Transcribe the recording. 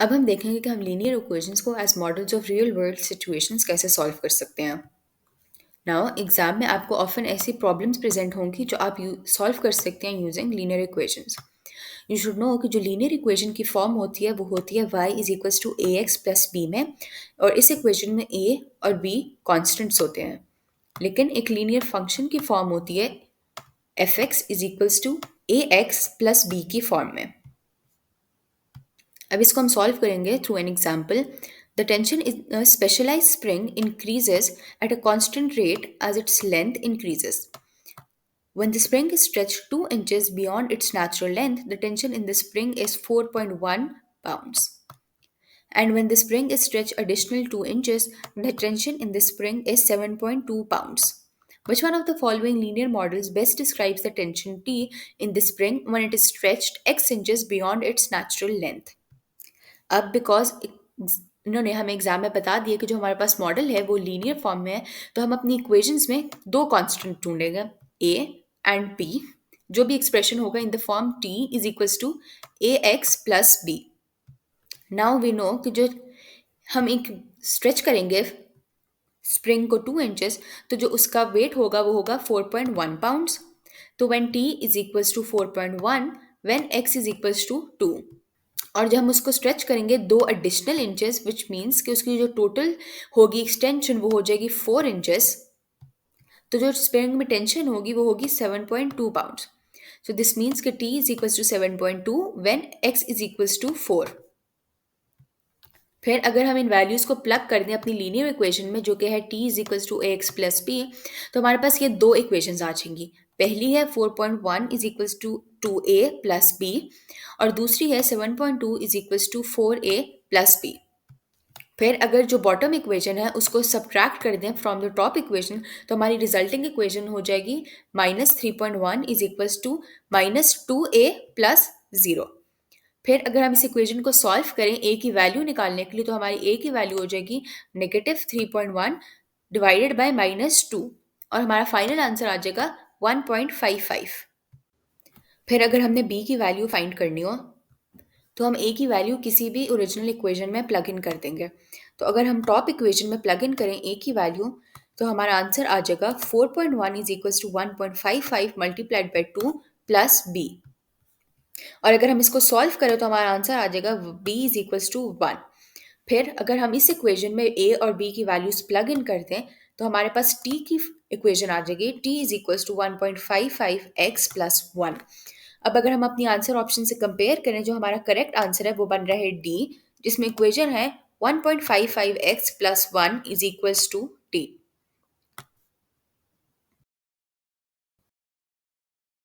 अब हम देखेंगे कि हम लीनियर इक्वेशंस को as models of real world situations कैसे सॉल्व कर सकते हैं। नाउ एग्जाम में आपको ऑफन ऐसी प्रॉब्लम्स प्रेजेंट होंगी जो आप सॉल्व कर सकते हैं using linear equations. You should know कि जो लीनियर इक्वेशन की फॉर्म होती है वो होती है y is equals to A X plus B में, और इस इक्वेशन में a और b कॉन्स्टेंट्स होते हैं। लेकिन एक लीनियर फंक्शन की फॉर्म होती है F X is equals to A X plus B की फॉर्म में। अब इसको हम सॉल्व करेंगे through an example. The tension in a specialised spring increases at a constant rate as its length increases. When the spring is stretched 2 inches beyond its natural length, the tension in the spring is 4.1 pounds. And when the spring is stretched additional 2 inches, the tension in the spring is 7.2 pounds. Which one of the following linear models best describes the tension T in the spring when it is stretched x inches beyond its natural length? अब because इन्होंने हमें exam में बता दिया कि जो हमारे पास model है वो लीनियर फॉर्म में है, तो हम अपनी इक्वेशंस में दो कांस्टेंट ढूंढेंगे, ए एंड बी। जो भी एक्सप्रेशन होगा in the form T is equals to A X plus B. Now we know कि जो हम एक स्ट्रेच करेंगे स्प्रिंग को 2 इंचेस, तो जो उसका वेट होगा वो होगा 4.1 पाउंड्स। तो when T is equals to 4.1, when X is equals to 2, और जब हम उसको स्ट्रेच करेंगे 2 एडिशनल इंचेस, विच मीन्स कि उसकी जो टोटल होगी एक्सटेंशन वो हो जाएगी 4 इंचेस, तो जो स्प्रिंग में टेंशन होगी वो होगी 7.2 पाउंड्स। सो दिस मीन्स कि T is equals to 7.2 when X is equals to 4। फिर अगर हम इन वैल्यूज़ को प्लग कर दें अपनी लीनियर इक्वेशन में जो कि है T is equals to A X plus B, तो हमारे पास ये दो इक्वेशंस आ जाएंगी। पहली है 4.1 is equals to A plus B, और दूसरी है 7.2 is equals to 4a plus B. फिर अगर जो बॉटम इक्वेशन है उसको सब्ट्रैक्ट कर दें फ्रॉम द टॉप इक्वेशन, तो हमारी रिजल्टिंग इक्वेशन हो जाएगी -3.1 is equals to -2a plus 0। फिर अगर हम इस इक्वेशन को सॉल्व करें ए की वैल्यू निकालने के लिए, तो हमारी ए की वैल्यू हो जाएगी -3.1 डिवाइडेड बाय -2, और हमारा फाइनल आंसर आ जाएगा 1.55। फिर अगर हमने बी की वैल्यू फाइंड करनी हो, तो हम ए की वैल्यू किसी भी ओरिजिनल इक्वेशन में प्लग इन कर देंगे। तो अगर हम टॉप इक्वेशन में प्लग इन करें ए की वैल्यू, तो हमारा आंसर आ जाएगा 4.1 is equals to 1.55 multiplied by 2 plus B. और अगर हम इसको सॉल्व करें तो हमारा आंसर आ जाएगा b इज इक्वल्स टू 1। फिर अगर हम इस इक्वेशन में a और b की वैल्यूज प्लग इन करते हैं, तो हमारे पास t की इक्वेशन आ जाएगी t is equals to 1.55 x plus 1। अब अगर हम अपनी आंसर ऑप्शन से कंपेयर करें, जो हमारा करेक्ट आंसर है वो बन रहा है d, जिसमें इक्वेशन है 1.55 x plus 1 is equals to t।